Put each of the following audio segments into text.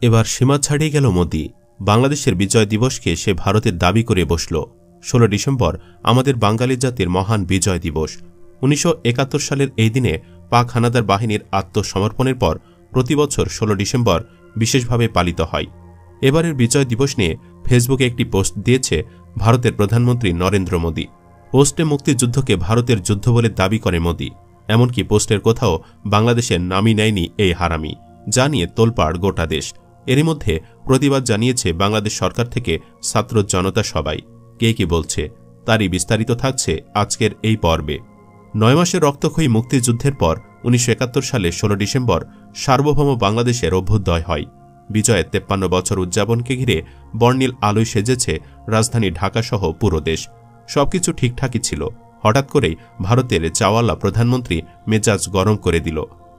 এবার সীমা ছাড়িয়ে গেল মোদি। বাংলাদেশের বিজয় দিবসকে সে ভারতের দাবি করে বসল। 16 ডিসেম্বর আমাদের বাঙালি জাতির মহান বিজয় দিবস। 1971 সালের এই দিনে পাক হানাদার বাহিনীর আত্মসমর্পণের পর প্রতিবছর 16 ডিসেম্বর বিশেষভাবে পালিত হয়। এবারের বিজয় দিবস নিয়ে ফেসবুকে একটি পোস্ট দিয়েছে ভারতের প্রধানমন্ত্রী নরেন্দ্র মোদী। পোস্টে মুক্তিযুদ্ধকে ভারতের যুদ্ধ বলে দাবি করে মোদী। এমনকি পোস্টের কোথাও বাংলাদেশের নামই নেয়নি এই হারামি, যা নিয়ে তোলপাড় গোটা দেশ। এরই মধ্যে প্রতিবাদ জানিয়েছে বাংলাদেশ সরকার থেকে ছাত্র জনতা সবাই। কে কি বলছে তারই বিস্তারিত থাকছে আজকের এই পর্বে। 9 মাসের রক্তক্ষয়ী মুক্তিযুদ্ধের পর 1971 সালে 16 ডিসেম্বর সার্বভৌম বাংলাদেশের অভ্যুদয় হয়। বিজয়ের 53 বছর উদযাপনকে ঘিরে বর্ণিল আলোয় সেজেছে রাজধানী ঢাকাসহ পুরো দেশ। সবকিছু ঠিকঠাকই ছিল। হঠাৎ করেই ভারতের চাওয়ালা প্রধানমন্ত্রী মেজাজ গরম করে দিল।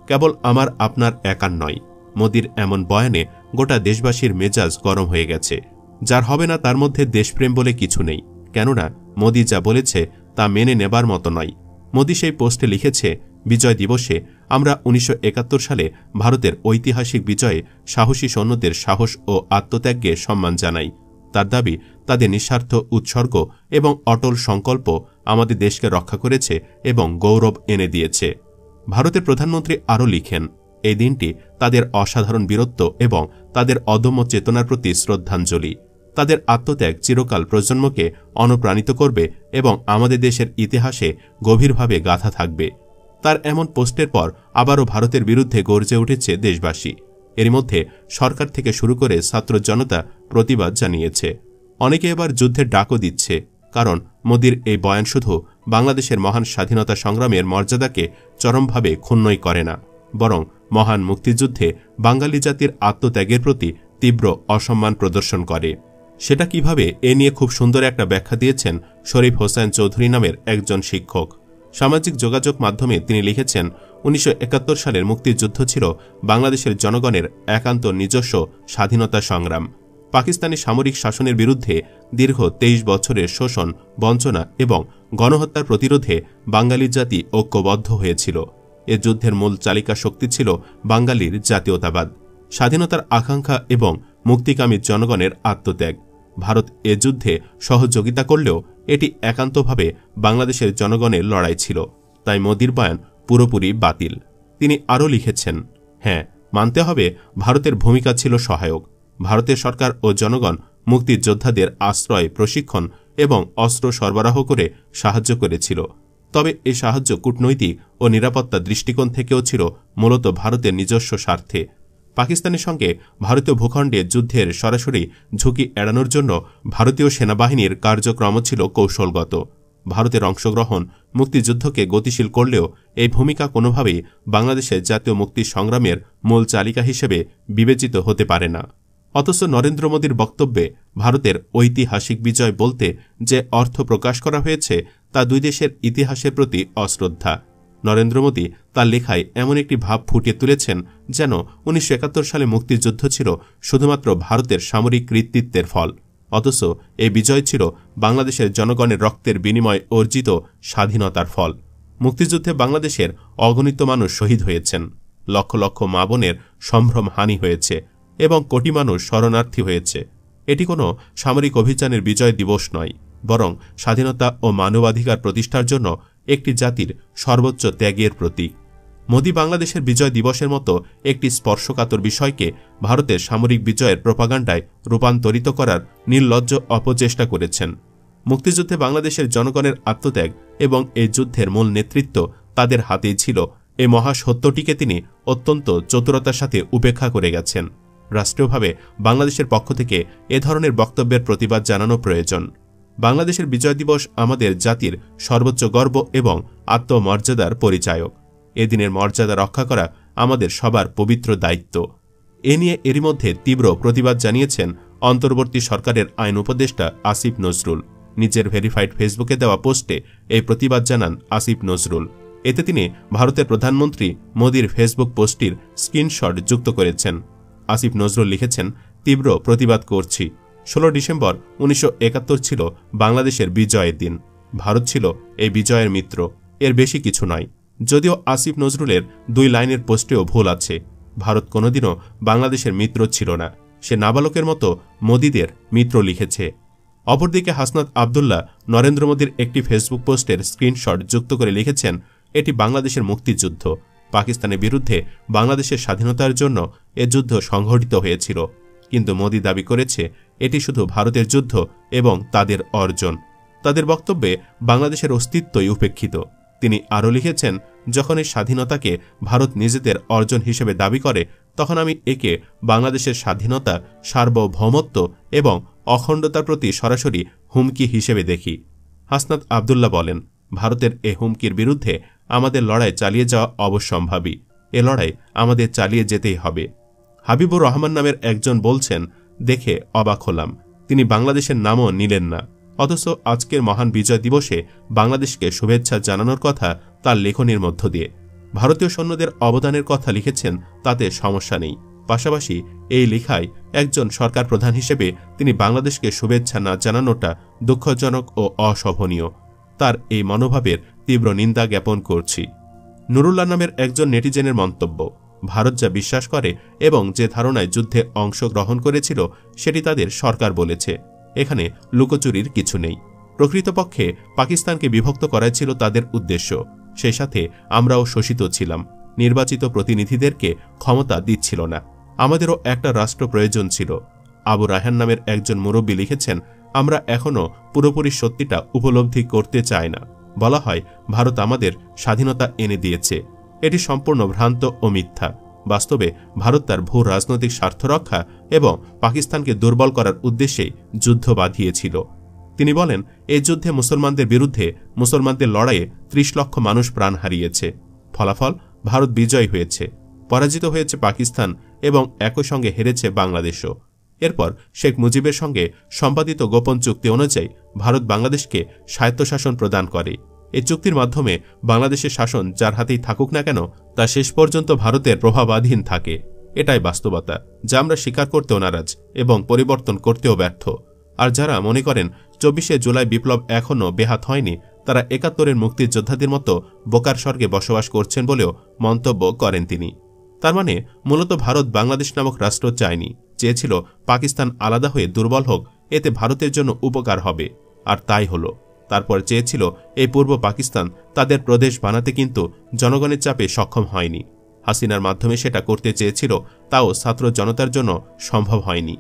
কেবল আমার আপনার একার নয়, মোদির এমন বয়ানে গোটা দেশবাসীর মেজাজ গরম হয়ে গেছে। যার হবে না তার মধ্যে দেশপ্রেম বলে কিছু নেই, কেননা মোদি যা বলেছে তা মেনে নেবার মতো নয়। মোদি সেই পোস্টে লিখেছে, বিজয় দিবসে আমরা 1971 সালে ভারতের ঐতিহাসিক বিজয়ে সাহসী সৈন্যদের সাহস ও আত্মত্যাগকে সম্মান জানাই। তার দাবি, তাদের নিঃস্বার্থ উৎসর্গ এবং অটল সংকল্প আমাদের দেশকে রক্ষা করেছে এবং গৌরব এনে দিয়েছে। ভারতের প্রধানমন্ত্রী আরও লিখেন, এই দিনটি তাদের অসাধারণ বীরত্ব এবং তাদের অদম্য চেতনার প্রতি শ্রদ্ধাঞ্জলি। তাদের আত্মত্যাগ চিরকাল প্রজন্মকে অনুপ্রাণিত করবে এবং আমাদের দেশের ইতিহাসে গভীরভাবে গাঁথা থাকবে। তার এমন পোস্টের পর আবারও ভারতের বিরুদ্ধে গর্জে উঠেছে দেশবাসী। এর মধ্যে সরকার থেকে শুরু করে ছাত্র জনতা প্রতিবাদ জানিয়েছে। অনেকে এবার যুদ্ধের ডাকও দিচ্ছে, কারণ মোদির এই বয়ান শুধু বাংলাদেশের মহান স্বাধীনতা সংগ্রামের মর্যাদাকে চরমভাবে ক্ষুণ্ণই করে না, বরং মহান মুক্তিযুদ্ধে বাঙালি জাতির আত্মত্যাগের প্রতি তীব্র অসম্মান প্রদর্শন করে। সেটা কিভাবে, এ নিয়ে খুব সুন্দর একটা ব্যাখ্যা দিয়েছেন শরীফ হোসেন চৌধুরী নামের একজন শিক্ষক। সামাজিক যোগাযোগ মাধ্যমে তিনি লিখেছেন, 1971 সালের মুক্তিযুদ্ধ ছিল বাংলাদেশের জনগণের একান্ত নিজস্ব স্বাধীনতা সংগ্রাম। পাকিস্তানি সামরিক শাসনের বিরুদ্ধে দীর্ঘ 23 বছরের শোষণ, বঞ্চনা এবং গণহত্যার প্রতিরোধে বাঙালি জাতি ঐক্যবদ্ধ হয়েছিল। এ যুদ্ধের মূল চালিকা শক্তি ছিল বাঙালির জাতীয়তাবাদ, স্বাধীনতার আকাঙ্ক্ষা এবং মুক্তিকামী জনগণের আত্মত্যাগ। ভারত এ যুদ্ধে সহযোগিতা করলেও এটি একান্তভাবে বাংলাদেশের জনগণের লড়াই ছিল, তাই মোদির বয়ান পুরোপুরি বাতিল। তিনি আরও লিখেছেন, হ্যাঁ, মানতে হবে ভারতের ভূমিকা ছিল সহায়ক। ভারতের সরকার ও জনগণ মুক্তিযোদ্ধাদের আশ্রয়, প্রশিক্ষণ এবং অস্ত্র সরবরাহ করে সাহায্য করেছিল। তবে এ সাহায্য কূটনৈতিক ও নিরাপত্তা দৃষ্টিকোণ থেকেও ছিল মূলত ভারতের নিজস্ব স্বার্থে। পাকিস্তানের সঙ্গে ভারতীয় ভূখণ্ডে যুদ্ধের সরাসরি ঝুঁকি এড়ানোর জন্য ভারতীয় সেনাবাহিনীর কার্যক্রম ছিল কৌশলগত। ভারতের অংশগ্রহণ মুক্তিযুদ্ধকে গতিশীল করলেও এই ভূমিকা কোনোভাবেই বাংলাদেশের জাতীয় মুক্তি সংগ্রামের মূল চালিকা হিসেবে বিবেচিত হতে পারে না। অথচ নরেন্দ্র মোদীর বক্তব্যে ভারতের ঐতিহাসিক বিজয় বলতে যে অর্থ প্রকাশ করা হয়েছে তা দুই দেশের ইতিহাসের প্রতি অশ্রদ্ধা। নরেন্দ্র মোদী তার লেখায় এমন একটি ভাব ফুটিয়ে তুলেছেন যেন 1971 সালে মুক্তিযুদ্ধ ছিল শুধুমাত্র ভারতের সামরিক কৃতিত্বের ফল, অথচ এই বিজয় ছিল বাংলাদেশের জনগণের রক্তের বিনিময়ে অর্জিত স্বাধীনতার ফল। মুক্তিযুদ্ধে বাংলাদেশের অগণিত মানুষ শহীদ হয়েছেন, লক্ষ লক্ষ মা বোনের সম্ভ্রম হানি হয়েছে এবং কোটি মানুষ শরণার্থী হয়েছে। এটি কোনো সামরিক অভিযানের বিজয় দিবস নয়, বরং স্বাধীনতা ও মানবাধিকার প্রতিষ্ঠার জন্য একটি জাতির সর্বোচ্চ ত্যাগের প্রতীক। মোদি বাংলাদেশের বিজয় দিবসের মতো একটি স্পর্শকাতর বিষয়কে ভারতের সামরিক বিজয়ের প্রোপাগান্ডায় রূপান্তরিত করার নির্লজ্জ অপচেষ্টা করেছেন। মুক্তিযুদ্ধে বাংলাদেশের জনগণের আত্মত্যাগ এবং এই যুদ্ধের মূল নেতৃত্ব তাদের হাতেই ছিল, এই মহাসত্যটিকে তিনি অত্যন্ত চতুরতার সাথে উপেক্ষা করে গেছেন। রাষ্ট্রীয়ভাবে বাংলাদেশের পক্ষ থেকে এ ধরনের বক্তব্যের প্রতিবাদ জানানো প্রয়োজন। বাংলাদেশের বিজয় দিবস আমাদের জাতির সর্বোচ্চ গর্ব এবং আত্মমর্যাদার পরিচায়ক। এদিনের মর্যাদা রক্ষা করা আমাদের সবার পবিত্র দায়িত্ব। এ নিয়ে এরই মধ্যে তীব্র প্রতিবাদ জানিয়েছেন অন্তর্বর্তী সরকারের আইন উপদেষ্টা আসিফ নজরুল। নিজের ভেরিফাইড ফেসবুকে দেওয়া পোস্টে এই প্রতিবাদ জানান আসিফ নজরুল। এতে তিনি ভারতের প্রধানমন্ত্রী মোদির ফেসবুক পোস্টটির স্ক্রিনশট যুক্ত করেছেন। আসিফ নজরুল লিখেছেন, তীব্র প্রতিবাদ করছি। 16 ডিসেম্বর 1971 ছিল বাংলাদেশের বিজয়ের দিন। ভারত ছিল এই বিজয়ের মিত্র, এর বেশি কিছু নয়। যদিও আসিফ নজরুলের 2 লাইনের পোস্টেও ভুল আছে। ভারত কোনোদিনও বাংলাদেশের মিত্র ছিল না, সে নাবালকের মতো মোদিদের মিত্র লিখেছে। অপরদিকে হাসনাত আবদুল্লাহ নরেন্দ্র মোদীর একটি ফেসবুক পোস্টের স্ক্রিনশট যুক্ত করে লিখেছেন, এটি বাংলাদেশের মুক্তিযুদ্ধ। পাকিস্তানের বিরুদ্ধে বাংলাদেশের স্বাধীনতার জন্য এ যুদ্ধ সংঘটিত হয়েছিল, কিন্তু মোদি দাবি করেছে এটি শুধু ভারতের যুদ্ধ এবং তাদের অর্জন। তাদের বক্তব্যে বাংলাদেশের অস্তিত্বই উপেক্ষিত। তিনি আরও লিখেছেন, যখন এই স্বাধীনতাকে ভারত নিজেদের অর্জন হিসেবে দাবি করে, তখন আমি একে বাংলাদেশের স্বাধীনতা, সার্বভৌমত্ব এবং অখণ্ডতার প্রতি সরাসরি হুমকি হিসেবে দেখি। হাসনাত আবদুল্লাহ বলেন, ভারতের এ হুমকির বিরুদ্ধে আমাদের লড়াই চালিয়ে যাওয়া অবশ্যম্ভাবী। এ লড়াই আমাদের চালিয়ে যেতেই হবে। হাবিবুর রহমান নামের একজন বলছেন, দেখে অবাক হলাম, তিনি বাংলাদেশের নামও নিলেন না, অথচ আজকের মহান বিজয় দিবসে বাংলাদেশকে শুভেচ্ছা জানানোর কথা তার লেখনীর মধ্য দিয়ে। ভারতীয় সৈন্যদের অবদানের কথা লিখেছেন, তাতে সমস্যা নেই। পাশাপাশি এই লেখায় একজন সরকার প্রধান হিসেবে তিনি বাংলাদেশকে শুভেচ্ছা না জানানোটা দুঃখজনক ও অশোভনীয়। তার এই মনোভাবের তীব্র নিন্দা জ্ঞাপন করছি। নুরুল্লাহ নামের একজন নেটিজেনের মন্তব্য, ভারত যা বিশ্বাস করে এবং যে ধারণায় যুদ্ধে অংশগ্রহণ করেছিল সেটি তাদের সরকার বলেছে। এখানে লুকোচুরির কিছু নেই। প্রকৃতপক্ষে পাকিস্তানকে বিভক্ত করাই ছিল তাদের উদ্দেশ্য। সেই সাথে আমরাও শোষিত ছিলাম। নির্বাচিত প্রতিনিধিদেরকে ক্ষমতা দিচ্ছিল না। আমাদেরও একটা রাষ্ট্র প্রয়োজন ছিল। আবু রায়হান নামের একজন মুরব্বী লিখেছেন, আমরা এখনও পুরোপুরি সত্যিটা উপলব্ধি করতে চাই না। বলা হয় ভারত আমাদের স্বাধীনতা এনে দিয়েছে, এটি সম্পূর্ণ ভ্রান্ত ও মিথ্যা। বাস্তবে ভারত তার ভূ রাজনৈতিক স্বার্থ রক্ষা এবং পাকিস্তানকে দুর্বল করার উদ্দেশ্যেই যুদ্ধ বাঁধিয়েছিল। তিনি বলেন, এই যুদ্ধে মুসলমানদের বিরুদ্ধে মুসলমানদের লড়াইয়ে ৩০ লক্ষ মানুষ প্রাণ হারিয়েছে। ফলাফল, ভারত বিজয়ী হয়েছে, পরাজিত হয়েছে পাকিস্তান এবং একই সঙ্গে হেরেছে বাংলাদেশও। এরপর শেখ মুজিবের সঙ্গে সম্পাদিত গোপন চুক্তি অনুযায়ী ভারত বাংলাদেশকে স্বায়ত্তশাসন প্রদান করে। এই চুক্তির মাধ্যমে বাংলাদেশের শাসন যার হাতেই থাকুক না কেন, তা শেষ পর্যন্ত ভারতের প্রভাবাধীন থাকে। এটাই বাস্তবতা, যা আমরা স্বীকার করতেও নারাজ এবং পরিবর্তন করতেও ব্যর্থ। আর যারা মনে করেন ২৪শে জুলাই বিপ্লব এখনও বেহাত হয়নি, তারা ৭১-এর মুক্তিযোদ্ধাদের মতো বোকার স্বর্গে বসবাস করছেন বলেও মন্তব্য করেন তিনি। তার মানে মূলত ভারত বাংলাদেশ নামক রাষ্ট্র চায়নি, চেয়েছিল পাকিস্তান আলাদা হয়ে দুর্বল হোক, এতে ভারতের জন্য উপকার হবে, আর তাই হলো। তারপর চেয়েছিল এই পূর্ব পাকিস্তান তাদের প্রদেশ বানাতে, কিন্তু জনগণের চাপে সক্ষম হয়নি। হাসিনার মাধ্যমে সেটা করতে চেয়েছিল, তাও ছাত্র জনতার জন্য সম্ভব হয়নি।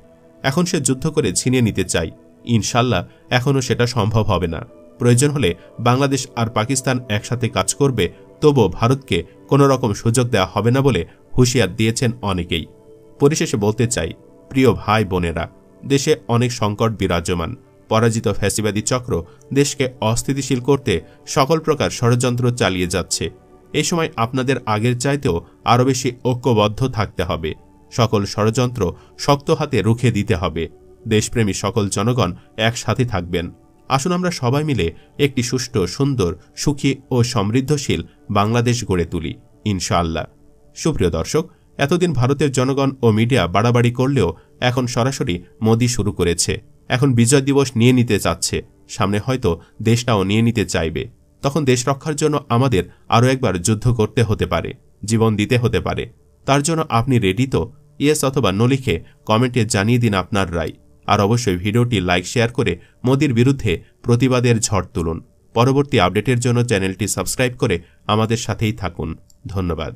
এখন সে যুদ্ধ করে ছিনিয়ে নিতে চাই। ইনশাল্লাহ এখনও সেটা সম্ভব হবে না। প্রয়োজন হলে বাংলাদেশ আর পাকিস্তান একসাথে কাজ করবে, তবুও ভারতকে কোনো রকম সুযোগ দেওয়া হবে না বলে হুঁশিয়ার দিয়েছেন অনেকেই। পরিশেষে বলতে চাই, প্রিয় ভাই বোনেরা, দেশে অনেক সংকট বিরাজমান। পরাজিত ফ্যাসিবাদী চক্র দেশকে অস্থিতিশীল করতে সকল প্রকার ষড়যন্ত্র চালিয়ে যাচ্ছে। এই সময় আপনাদের আগের চাইতেও আরও বেশি ঐক্যবদ্ধ থাকতে হবে। সকল ষড়যন্ত্র শক্ত হাতে রুখে দিতে হবে। দেশপ্রেমী সকল জনগণ একসাথে থাকবেন। আসুন আমরা সবাই মিলে একটি সুষ্ঠু, সুন্দর, সুখী ও সমৃদ্ধশীল বাংলাদেশ গড়ে তুলি, ইনশাআল্লাহ। সুপ্রিয় দর্শক, এতদিন ভারতের জনগণ ও মিডিয়া বাড়াবাড়ি করলেও এখন সরাসরি মোদি শুরু করেছে। এখন বিজয় দিবস নিয়ে নিতে চাচ্ছে, সামনে হয়তো দেশটাও নিয়ে নিতে চাইবে। তখন দেশ রক্ষার জন্য আমাদের আরও একবার যুদ্ধ করতে হতে পারে, জীবন দিতে হতে পারে। তার জন্য আপনি রেডি তো? ইয়েস অথবা নো লিখে কমেন্টে জানিয়ে দিন আপনার রায়। আর অবশ্যই ভিডিওটি লাইক, শেয়ার করে মোদির বিরুদ্ধে প্রতিবাদের ঝড় তুলুন। পরবর্তী আপডেটের জন্য চ্যানেলটি সাবস্ক্রাইব করে আমাদের সাথেই থাকুন। ধন্যবাদ।